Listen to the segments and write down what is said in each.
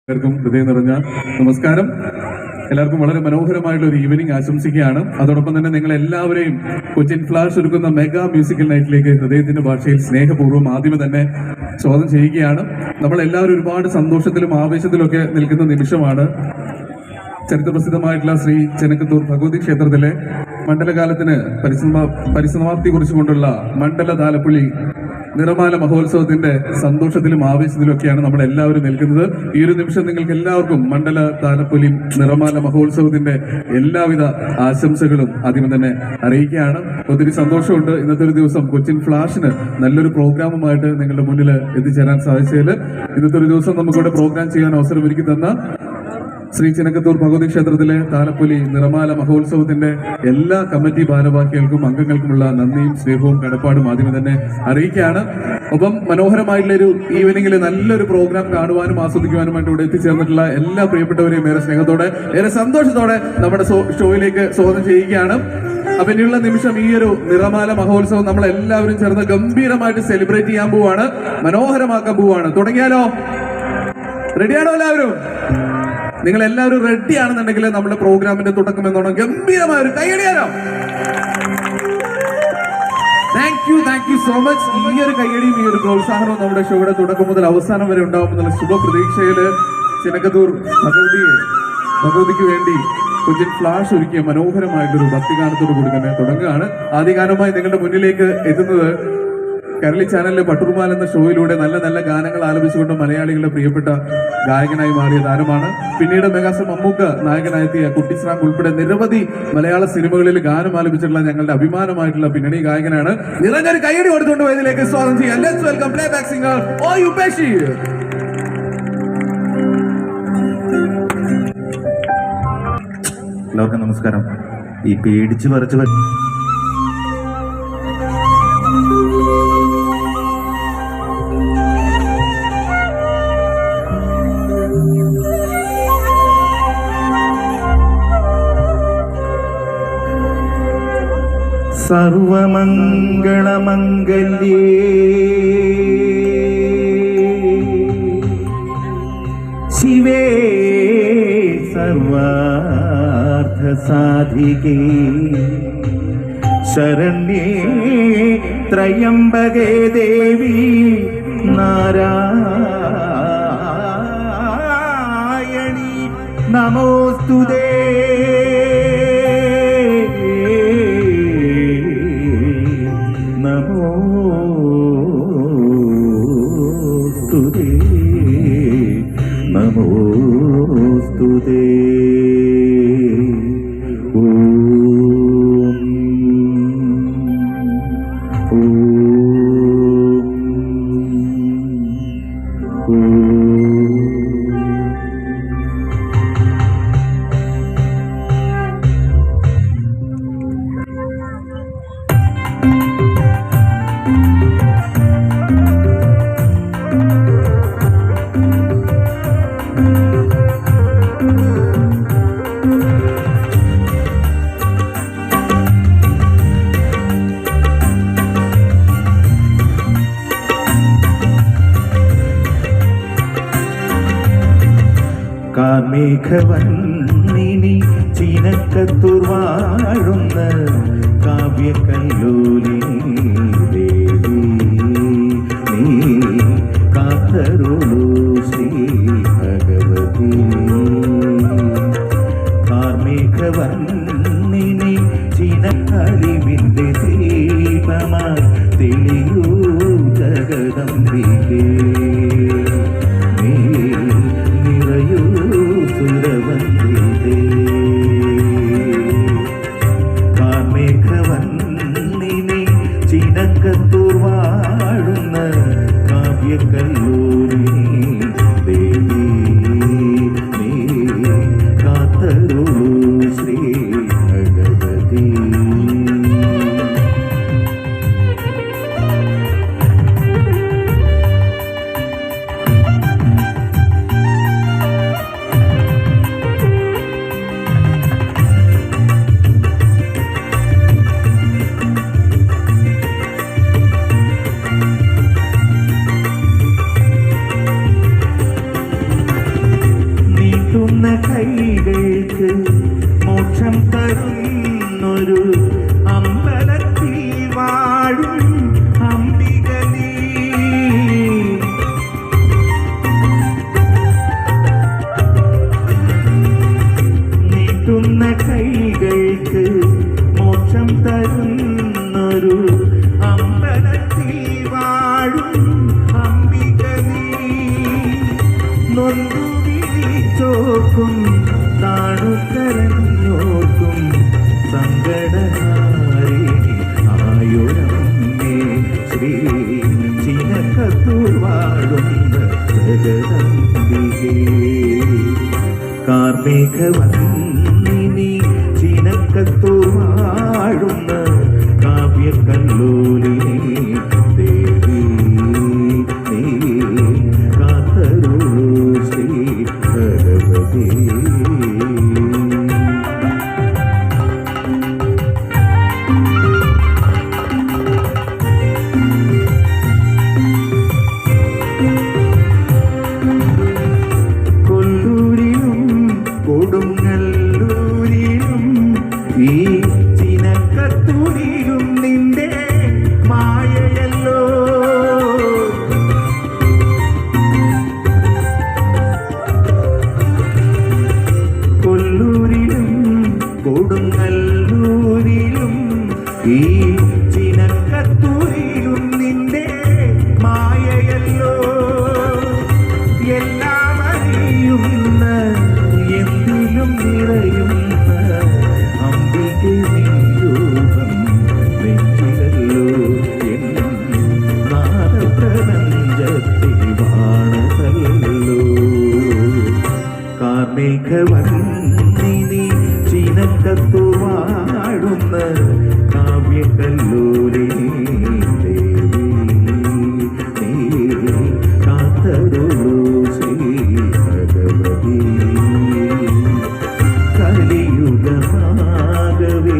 എല്ലാവർക്കും ഹൃദയം നിറഞ്ഞ നമസ്കാരം. എല്ലാവർക്കും വളരെ മനോഹരമായിട്ടുള്ള ഒരു ഈവനിങ് ആശംസിക്കുകയാണ്. അതോടൊപ്പം തന്നെ നിങ്ങൾ എല്ലാവരെയും കൊച്ചിൻ ഫ്ലാഷ് ഒരുക്കുന്ന മെഗാ മ്യൂസിക്കൽ നൈറ്റിലേക്ക് ഹൃദയത്തിന്റെ ഭാഷയിൽ സ്നേഹപൂർവ്വം ആദ്യമേ തന്നെ സ്വാഗതം ചെയ്യുകയാണ്. നമ്മൾ എല്ലാവരും ഒരുപാട് സന്തോഷത്തിലും ആവേശത്തിലും ഒക്കെ നിൽക്കുന്ന നിമിഷമാണ്. ചരിത്രപ്രസിദ്ധമായിട്ടുള്ള ശ്രീ ചെനക്കത്തൂർ ഭഗവതി ക്ഷേത്രത്തിലെ മണ്ഡലകാലത്തിന് പരിസമാപ്തി കുറിച്ചുകൊണ്ടുള്ള മണ്ഡല താലപ്പൊലി നിറമാല മഹോത്സവത്തിന്റെ സന്തോഷത്തിലും ആവേശത്തിലും ഒക്കെയാണ് നമ്മൾ എല്ലാവരും നിൽക്കുന്നത്. ഈ ഒരു നിമിഷം നിങ്ങൾക്ക് എല്ലാവർക്കും മണ്ഡല താലപ്പൊലി നിറമാല മഹോത്സവത്തിന്റെ എല്ലാവിധ ആശംസകളും ആദ്യമേ തന്നെ അറിയിക്കുകയാണ്. ഒത്തിരി സന്തോഷമുണ്ട് ഇന്നത്തെ ഒരു ദിവസം കൊച്ചിൻ ഫ്ലാഷിന് നല്ലൊരു പ്രോഗ്രാമുമായിട്ട് നിങ്ങളുടെ മുന്നിൽ എത്തിച്ചേരാൻ സാധിച്ചതിൽ. ഇന്നത്തെ ഒരു ദിവസം നമുക്കിവിടെ പ്രോഗ്രാം ചെയ്യാൻ അവസരം ഒരുക്കി തന്ന ശ്രീ ചെനക്കത്തൂർ ഭഗവതി ക്ഷേത്രത്തിലെ താലപ്പൊലി നിറമാല മഹോത്സവത്തിന്റെ എല്ലാ കമ്മിറ്റി ഭാരവാഹികൾക്കും അംഗങ്ങൾക്കുമുള്ള നന്ദിയും സ്നേഹവും കടപ്പാടും ആദ്യമേ തന്നെ അറിയിക്കുകയാണ്. ഒപ്പം മനോഹരമായിട്ടുള്ള ഒരു ഈവനിങ്ങിൽ നല്ലൊരു പ്രോഗ്രാം കാണുവാനും ആസ്വദിക്കുവാനുമായിട്ട് ഇവിടെ എത്തിച്ചേർന്നിട്ടുള്ള എല്ലാ പ്രിയപ്പെട്ടവരെയും ഏറെ സ്നേഹത്തോടെ ഏറെ സന്തോഷത്തോടെ നമ്മുടെ ഷോയിലേക്ക് സ്വാഗതം ചെയ്യുകയാണ്. അപ്പൊ ഇനിയുള്ള നിമിഷം ഈ ഒരു നിറമാല മഹോത്സവം നമ്മൾ എല്ലാവരും ചേർന്ന് ഗംഭീരമായിട്ട് സെലിബ്രേറ്റ് ചെയ്യാൻ പോവാണ്, മനോഹരമാക്കാൻ പോവാണ്. തുടങ്ങിയാലോ? റെഡിയാണോ എല്ലാവരും? നിങ്ങൾ എല്ലാവരും റെഡി ആണെന്നുണ്ടെങ്കിൽ നമ്മുടെ പ്രോഗ്രാമിന്റെ തുടക്കം എന്നോണം ഗംഭീരമായ ഒരു കൈയടിയാലോ? Thank you so much. ഈ ഒരു കൈയടിയും ഈ ഒരു പ്രോത്സാഹനവും നമ്മുടെ ഷോയുടെ തുടക്കം മുതൽ അവസാനം വരെ ഉണ്ടാവുമെന്നുള്ള ശുഭപ്രതീക്ഷയില് ചെനക്കത്തൂർ ഭഗവതിക്ക് വേണ്ടി കൊച്ചിൻ ഫ്ലാഷ് ഒരുക്കിയ മനോഹരമായിട്ടൊരു ഭക്തിഗാനത്തോടു കൂടി തന്നെ തുടങ്ങുകയാണ്. ആദ്യഗാനമായി നിങ്ങളുടെ മുന്നിലേക്ക് എത്തുന്നത് കരളി ചാനലിലെ പട്ടുറുമാൽ എന്ന ഷോയിലൂടെ നല്ല നല്ല ഗാനങ്ങൾ ആലപിച്ചുകൊണ്ട് മലയാളികളുടെ പ്രിയപ്പെട്ട ഗായകനായി മാറിയ താരമാണ്. പിന്നീട് മെഗാസ്റ്റർ മമ്മൂക്ക നായകനായെത്തിയ കുട്ടിസ്രാങ്ക് ഉൾപ്പെടെ നിരവധി മലയാള സിനിമകളിൽ ഗാനം ആലപിച്ചിട്ടുള്ള ഞങ്ങളുടെ അഭിമാനമായിട്ടുള്ള പിന്നണി ഗായകനാണ്. നിറഞ്ഞൊരു കൈയടി കൊടുത്തുകൊണ്ട് പോയതിലേക്ക് സ്വാഗതം ചെയ്യാം. Let's welcome playback singer O U Basheer. എല്ലാവർക്കും നമസ്കാരം. ഈ പേടിച്ച് പറിച്ച് സർവമംഗളമംഗല്യേ ശിവേ സർവാർത്ഥസാധികേ ശരണ്യേ ത്രയംബകേ ദേവി നാരായണി നമോസ്തുതേ. നമോസ്തുതേ. കാർമേഘവന്നിനി ചിനക്കത്തൂർ വാഴുന്ന കാവ്യകല്ലോലി ദേവി നീ കാത്തരുളൂ ശ്രീ ഭഗവതി. കാർമേഘവന്നിനി ചിനക്കലിവിന്റെ ദീപമായി തെളിയൂ ജഗദംബികേ. കാർമേഘവന്നിനി ചിനക്കത്തൂർ വാഴുന്ന കാവ്യകല്ലോലി നീട്ടുന്ന കൈകൾക്ക് മോക്ഷം തരുന്നൊരു അമ്പലത്തിൽ വാഴും അംബിക നീ. നീട്ടുന്ന കൈകൾക്ക് മോക്ഷം തരുന്നൊരു അമ്പലത്തിൽ വാഴും അംബിക നീ. നൊന്തു വിളിച്ചോർക്കും താണുകരഞ്ഞോർക്കും സങ്കടഹാരിണി ആയുരമ്മേ ശ്രീ ചിനക്കത്തൂർ വാഴുന്ന ജഗദംബികേ. കാർമേഘവന്ദിനി ചിനക്കത്തൂർ വാഴുന്ന കാവ്യകല്ലോലിനി ദേവി നീ കാത്തരുളൂ ശ്രീ ഭഗവതി. കൊല്ലൂരിലും കൊടുങ്ങല്ലൂരിലും ഈ ചിനക്കത്തൂരിലും നിന്റെ മായയല്ലോ. കൊല്ലൂരിലും കൊടുങ്ങല്ലൂരിലും ഈ ചിനക്കത്തൂരിലും നിന്റെ മായയല്ലോ. എല്ലാം അറിയുന്ന എന്തിലും നിറയുന്ന അംബികെ നിരൂപം നെഞ്ചിലല്ലോ എൻ നാദപ്രപഞ്ചത്തെ വാണതല്ലോ. കാർമേഘവന്ദിനി ചിനക്കത്തു വാഴുന്ന കാവ്യകല്ലോലിനി ദേവി നീ കാത്തരുളൂ ശ്രീ ഭഗവതി. കലിയുഗമാകവേ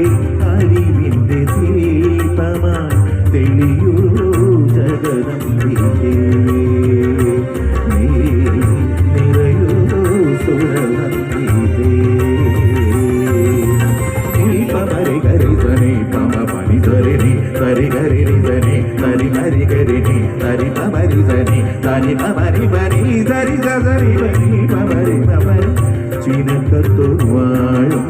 അറിവിന്റെ ദീപമായി തെളിയൂ ജഗദംബികേ. നീ നിറയൂ സുരവന്ദിതേ. പമരി ഗരി സനി പമ പനി സരിണി സരി ഗരി സനി സരി മരി ഗരിണി സരി പമരി സനി സനി പമരി പനി സരി സരി പനി പമരി പമരി ചിനക്കത്തു വാഴും